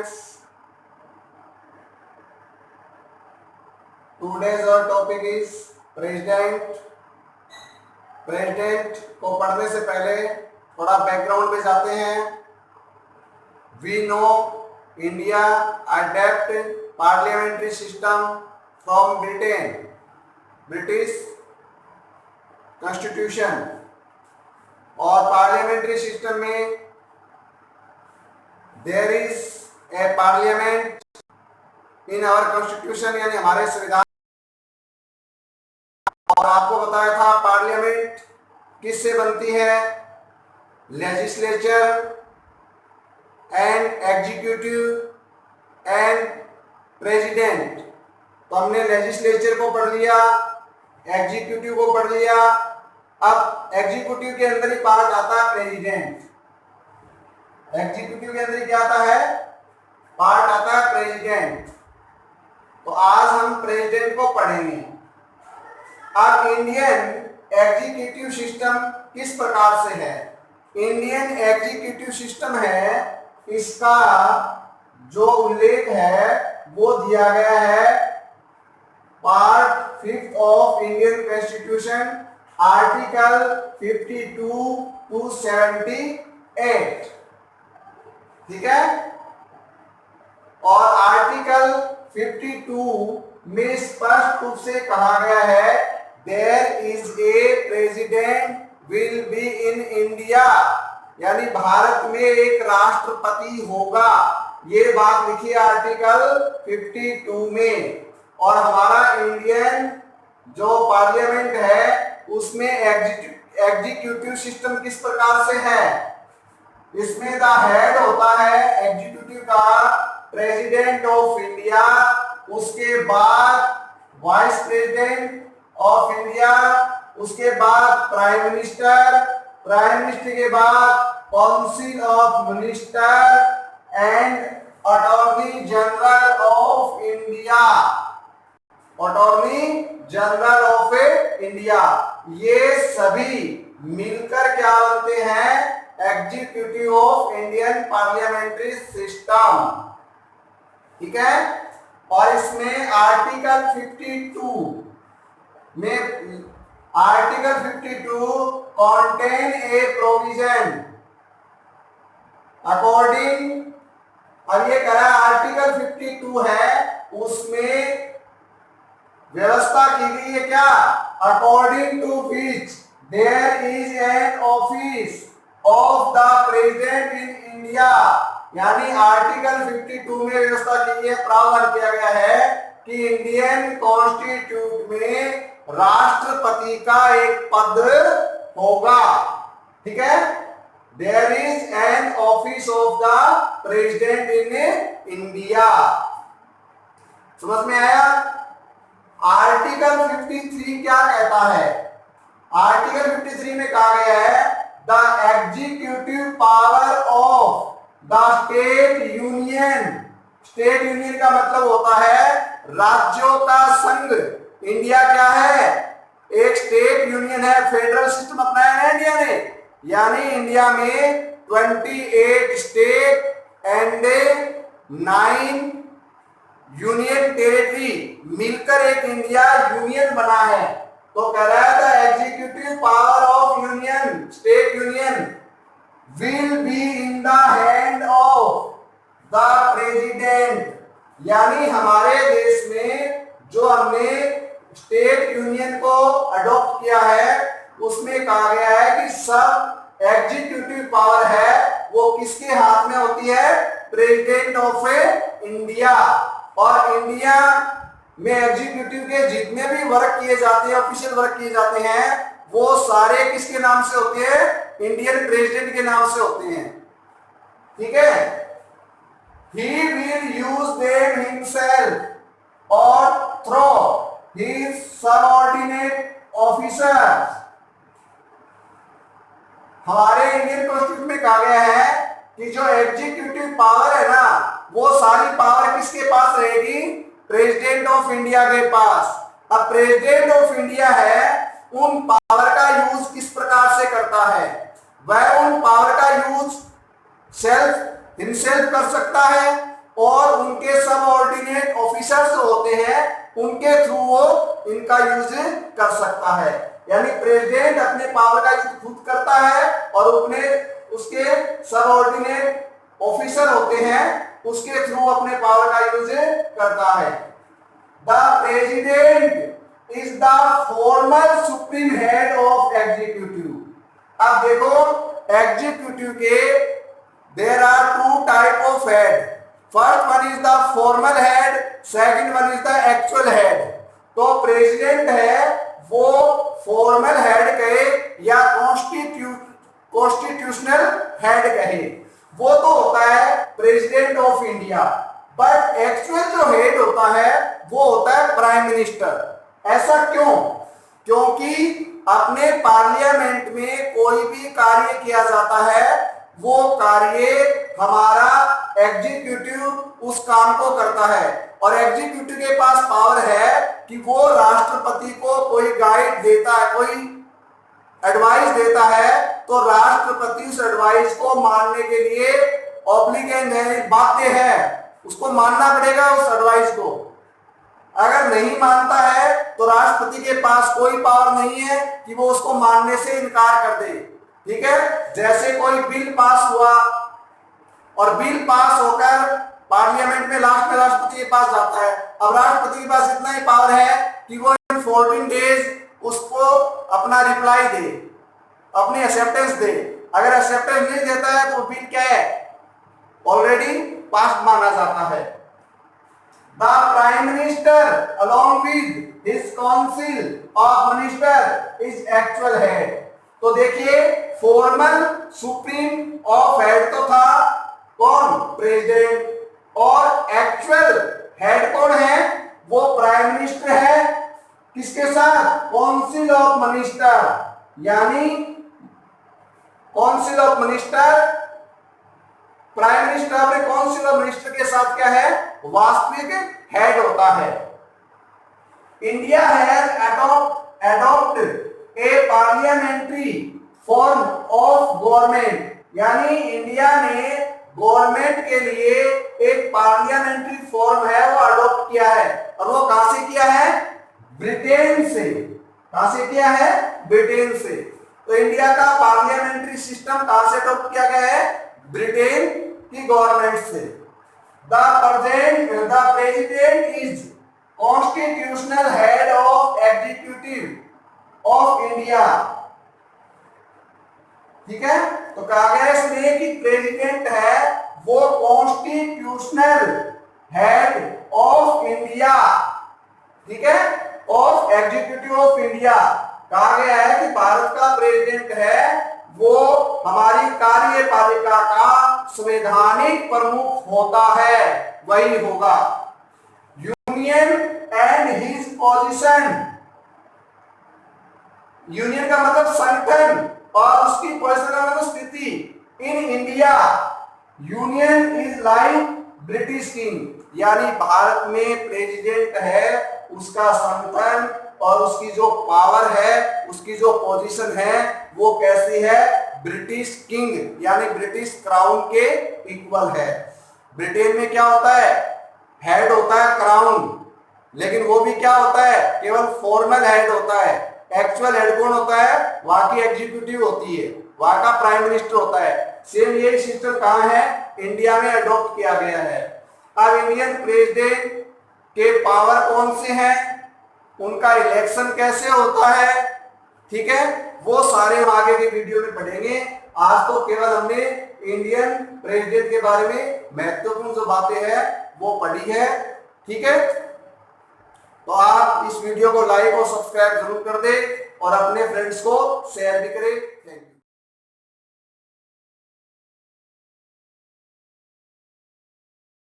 students, today's our topic is president. President को पढ़ने से पहले थोड़ा बैकग्राउंड पे जाते हैं। We know India adopt parliamentary system from Britain, British constitution. और पार्लियामेंट्री सिस्टम में there is a parliament in our constitution, यानी हमारे संविधान। और आपको बताया था पार्लियामेंट किससे बनती है, legislature and executive and president. तो हमने लेजिस्लेचर को पढ़ लिया, एग्जीक्यूटिव को पढ़ लिया। अब एग्जीक्यूटिव के अंदर ही पार्ट आता है प्रेसिडेंट। एग्जीक्यूटिव के अंदर ही क्या आता है, पार्ट आता है प्रेसिडेंट। तो आज हम प्रेसिडेंट को पढ़ेंगे। अब इंडियन एग्जीक्यूटिव सिस्टम किस प्रकार से है? इंडियन एग्जीक्यूटिव सिस्टम है, इसका जो उल्लेख है वो दिया गया है part 5 of Indian constitution, article 52 to 78। ठीक है। और आर्टिकल 52 में स्पष्ट रूप से कहा गया है There is a president will be in India, यानी भारत में एक राष्ट्रपति होगा। ये बात लिखी है आर्टिकल 52 में। और हमारा इंडियन जो पार्लियामेंट है उसमें एग्जीक्यूटिव सिस्टम किस प्रकार से है? इसमें द हेड होता है एग्जीक्यूटिव का प्रेसिडेंट ऑफ इंडिया, उसके बाद वाइस प्रेसिडेंट ऑफ इंडिया, उसके बाद प्राइम मिनिस्टर, प्राइम मिनिस्टर के बाद council of minister and attorney general of India, attorney general of India. ये सभी मिलकर क्या बनते हैं? Executive of Indian parliamentary system. ठीक है। और इसमें आर्टिकल 52 में, article 52 contain a provision according, अब ये कह रहा है आर्टिकल 52 है, उसमें व्यवस्था की गई है क्या? According to which there is an office of the president in India, यानी आर्टिकल 52 में व्यवस्था की है, प्रावधान किया गया है कि इंडियन कॉन्स्टिट्यूट में राष्ट्रपति का एक पद होगा। ठीक है। There is an office of the president in India. समझ में आया? आर्टिकल 53 क्या कहता है? आर्टिकल 53 में कहा गया है the executive power of the state union. State union का मतलब होता है राज्यों का संघ। इंडिया क्या है? एक स्टेट यूनियन है, फेडरल सिस्टम अपनाया है इंडिया ने, यानी इंडिया में 28 स्टेट एंड 9 यूनियन टेरिटरी मिलकर एक इंडिया यूनियन बना है। तो कह रहा है the executive power of union, state union will be in the hand of the president, यानी हमारे देश में जो हमने स्टेट यूनियन को अडॉप्ट किया है उसमें कहा गया है कि सब एग्जीक्यूटिव पावर है वो किसके हाथ में होती है? President of India. और इंडिया में एग्जीक्यूटिव के जितने भी वर्क किए जाते हैं, ऑफिशियल वर्क किए जाते हैं, वो सारे किसके नाम से होते हैं? इंडियन प्रेसिडेंट के नाम से होते हैं। ठीक है। He will use them himself or through his subordinate officers। हमारे इंडियन कॉन्स्टिट्यूशन में कहा गया है कि जो एग्जीक्यूटिव पावर है ना, वो सारी पावर किसके पास रहेगी? प्रेसिडेंट ऑफ इंडिया के पास। अब प्रेसिडेंट ऑफ इंडिया है, उन पावर का यूज किस प्रकार से करता है? वह उन पावर का यूज सेल्फ हिमसेल्फ कर सकता है और उनके सबऑर्डिनेट ऑफिसर्स होते हैं उनके थ्रू वो इनका यूज कर सकता है। यानी प्रेसिडेंट अपने पावर का यूज खुद करता है और अपने उसके सबऑर्डिनेट ऑफिसर होते हैं उसके थ्रू अपने पावर का यूज करता है। The president is the formal supreme head of executive. अब देखो एग्जीक्यूटिव के there are two type of head. First one is the formal head, second one is the actual head. तो president है वो formal head कहे या constitutional head कहे, वो तो होता है president of India. But actual जो हेड होता है वो होता है प्राइम मिनिस्टर। ऐसा क्यों? क्योंकि अपने पार्लियामेंट में कोई भी कार्य किया जाता है वो कार्य हमारा एग्जीक्यूटिव उस काम को करता है और एग्जीक्यूटिव के पास पावर है कि वो राष्ट्रपति को कोई गाइड देता है, कोई एडवाइस देता है तो राष्ट्रपति उस एडवाइस को मानने के लिए ऑब्लिगेट बाध्य है, उसको मानना पड़ेगा उस एडवाइस को। अगर नहीं मानता है तो राष्ट्रपति के पास कोई पावर नहीं है कि वो उसको मानने से इनकार कर दे। ठीक है, जैसे कोई बिल पास हुआ और बिल पास होकर पार्लियामेंट में लास्ट में राष्ट्रपति के पास जाता है। अब राष्ट्रपति के पास इतना ही पावर है कि वो इन 14 डेज उसको अपना रिप्लाई दे, अपनी एक्सेप्टेंस दे। अगर एक्सेप्टेंस नहीं देता है तो बिल क्या है, ऑलरेडी पास माना जाता है। The prime minister along with his council of minister is actual head. तो देखिए फॉर्मल सुप्रीम ऑफ हेड तो था कौन, प्रेसिडेंट, और एक्चुअल हेड कौन है, वो प्राइम मिनिस्टर है। किसके साथ, काउंसिल ऑफ मिनिस्टर। यानी council of minister, prime minister अपने काउंसिल ऑफ मिनिस्टर के साथ क्या है, वास्तविक हेड होता है। India has adopted A parliamentary form of government. यानी इंडिया ने गवर्नमेंट के लिए एक पार्लियामेंट्री फॉर्म है वो अडॉप्ट किया है, और वो कहां से किया है, ब्रिटेन से। कहां से किया है, ब्रिटेन से। तो इंडिया का पार्लियामेंट्री सिस्टम कहां से अडॉप्ट किया गया है, ब्रिटेन की गवर्नमेंट से। The president is constitutional head of executive of India. ठीक है, तो कहा गया इसमें कि प्रेसिडेंट है वो कॉन्स्टिट्यूशनल हेड ऑफ इंडिया, ठीक है, ऑफ एग्जीक्यूटिव ऑफ इंडिया। कहा गया है कि भारत का प्रेसिडेंट है वो हमारी कार्यपालिका का संवैधानिक प्रमुख होता है, वही होगा। Union and his position, union का मतलब संगठन और उसकी पोजीशन का मतलब स्थिति। In India union is like British king. यानी भारत में प्रेसिडेंट है उसका संगठन और उसकी जो पावर है, उसकी जो पोजीशन है वो कैसी है, ब्रिटिश किंग यानी ब्रिटिश क्राउन के इक्वल है। ब्रिटेन में क्या होता है, हेड होता है क्राउन, लेकिन वो भी क्या होता है, केवल फॉर्मल हेड होता है। एक्चुअल हेड कौन होता है, वहां की एग्जीक्यूटिव होती है, वहां का प्राइम मिनिस्टर होता है। सेम यही सिस्टम कहां है, इंडिया में अडॉप्ट किया गया है। अब इंडियन प्रेसिडेंट के पावर कौन से हैं, उनका इलेक्शन कैसे होता है, ठीक है, वो सारे हम आगे के वीडियो में पढ़ेंगे। आज तो केवल हमने इंडियन प्रेसिडेंट के बारे में महत्वपूर्ण जो बातें हैं वो पढ़ी है। ठीक है, तो आप इस वीडियो को लाइक और सब्सक्राइब जरूर कर दें और अपने फ्रेंड्स को शेयर भी करें। Thank you.